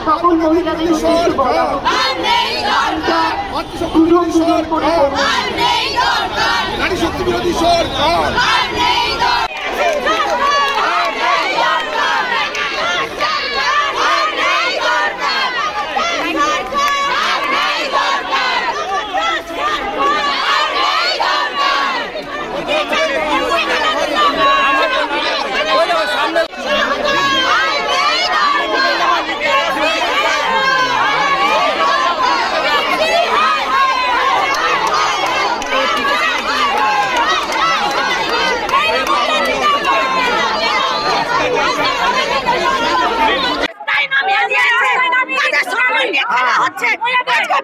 সকল মহিলাদের নারী শক্তি বিরোধী সরকার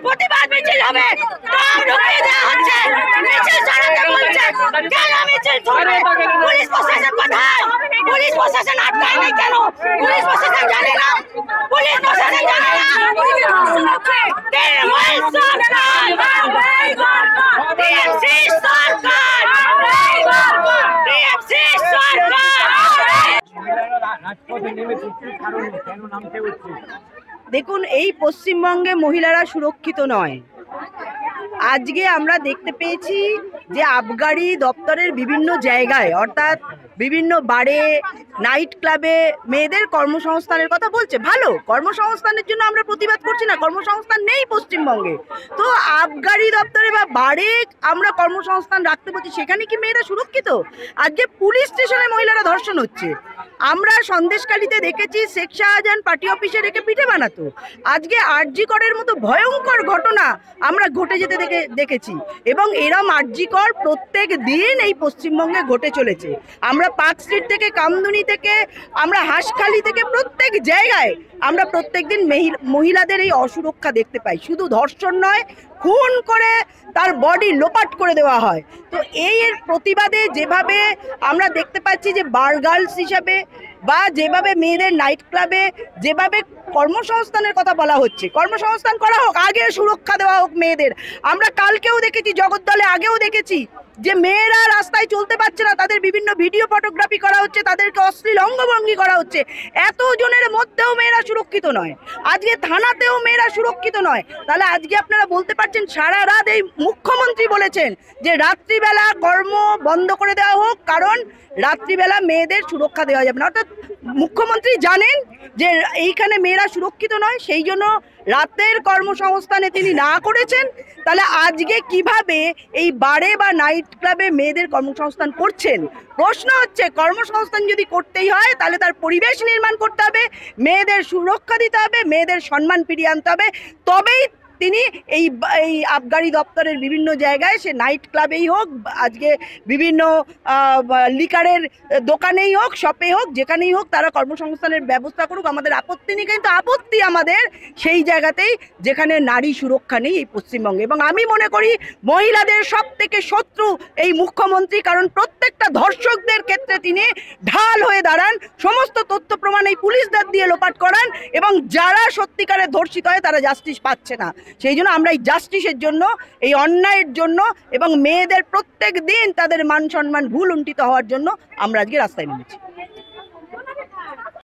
প্রতিবাদ মিছিল হবে, পুলিশ প্রশাসন কোথায়? পুলিশ প্রশাসন আটকায় নাই কেন? পুলিশ প্রশাসন জানে না, পুলিশ প্রশাসন জানে না। দেখুন, এই পশ্চিমবঙ্গে মহিলারা সুরক্ষিত নয়। আজকে আমরা দেখতে পেয়েছি যে আবগারি দপ্তরের বিভিন্ন জায়গায়, অর্থাৎ বিভিন্ন বারে, নাইট ক্লাবে মেয়েদের কর্মসংস্থানের কথা বলছে। ভালো, কর্মসংস্থানের জন্য আমরা প্রতিবাদ করছি না, কর্মসংস্থান নেই পশ্চিমবঙ্গে। তো আবগারি দপ্তরে বা বারে আমরা কর্মসংস্থান রাখতে বলছি, সেখানে কি মেয়েরা সুরক্ষিত? আজকে পুলিশ স্টেশনে মহিলারা ধর্ষণ হচ্ছে। আমরা সন্দেশখালীতে দেখেছি শেখ শাহজাহান পার্টি অফিসে রেখে পিঠে বানাতো। আজকে আরজি করের মতো ভয়ঙ্কর ঘটনা আমরা ঘটে যেতে দেখেছি, এবং এরম আরজি কর প্রত্যেক দিন এই পশ্চিমবঙ্গে ঘটে চলেছে। আমরা পার্ক স্ট্রিট থেকে, কামদুনি থেকে, আমরা হাঁসখালি থেকে, প্রত্যেক জায়গায় আমরা প্রত্যেক দিন মহিলাদের এই অসুরক্ষা দেখতে পাই। শুধু ধর্ষণ নয়, খুন করে তার বডি লোপাট করে দেওয়া হয়। তো এর প্রতিবাদে যেভাবে আমরা দেখতে পাচ্ছি যে বার গার্লস হিসাবে বা যেভাবে মেয়েদের নাইট ক্লাবে যেভাবে কর্মসংস্থানের কথা বলা হচ্ছে, কর্মসংস্থান করা হোক, আগে সুরক্ষা দেওয়া হোক মেয়েদের। আমরা কালকেও দেখেছি, জগদ্দলে আগেও দেখেছি যে মেয়েরা রাস্তায় চলতে পারছে না, তাদের বিভিন্ন ভিডিও ফটোগ্রাফি করা হচ্ছে, তাদেরকে অশ্লীল অঙ্গভঙ্গি করা হচ্ছে। এতজনের মধ্যেও মেয়েরা সুরক্ষিত নয়। আজকে থানাতেও মেয়েরা সুরক্ষিত নয়। তাহলে আজকে আপনারা বলতে পারছেন সারা রাত এই মুখ্যমন্ত্রী বলেছেন যে রাত্রিবেলা কর্ম বন্ধ করে দেওয়া হোক, কারণ রাত্রিবেলা মেয়েদের সুরক্ষা দেওয়া যাবে না। অর্থাৎ মুখ্যমন্ত্রী জানেন যে এইখানে মেয়েরা সুরক্ষিত নয়, সেই জন্য রাতের কর্মসংস্থানে তিনি না করেছেন। তাহলে আজকে কিভাবে এই বারে বা নাইট ক্লাবে মেয়েদের কর্মসংস্থান করছেন? প্রশ্ন হচ্ছে, কর্মসংস্থান যদি করতেই হয় তাহলে তার পরিবেশ নির্মাণ করতে হবে, মেয়েদের সুরক্ষা দিতে হবে, মেয়েদের সম্মান ফিরিয়ে আনতে হবে, তবেই তিনি এই এই আবগারি দপ্তরের বিভিন্ন জায়গায়, সে নাইট ক্লাবেই হোক, আজকে বিভিন্ন লিকারের দোকানেই হোক, শপে হোক, যেখানেই হোক, তারা কর্মসংস্থানের ব্যবস্থা করুক, আমাদের আপত্তি নেই। কিন্তু আপত্তি আমাদের সেই জায়গাতেই যেখানে নারী সুরক্ষা নেই এই পশ্চিমবঙ্গে। এবং আমি মনে করি মহিলাদের সব থেকে শত্রু এই মুখ্যমন্ত্রী, কারণ প্রত্যেকটা ধর্ষকদের ক্ষেত্রে তিনি ঢাল হয়ে দাঁড়ান, সমস্ত তথ্য প্রমাণ এই পুলিশদের দিয়ে লোপাট করান, এবং যারা সত্যিকারে ধর্ষিত হয় তারা জাস্টিস পাচ্ছে না। সেই জন্য আমরা এই জাস্টিসের জন্য, এই অন্যায়ের জন্য এবং মেয়েদের প্রত্যেক দিন তাদের মান সম্মান ভুল লুণ্ঠিত হওয়ার জন্য আমরা আজকে রাস্তায় নেমেছি।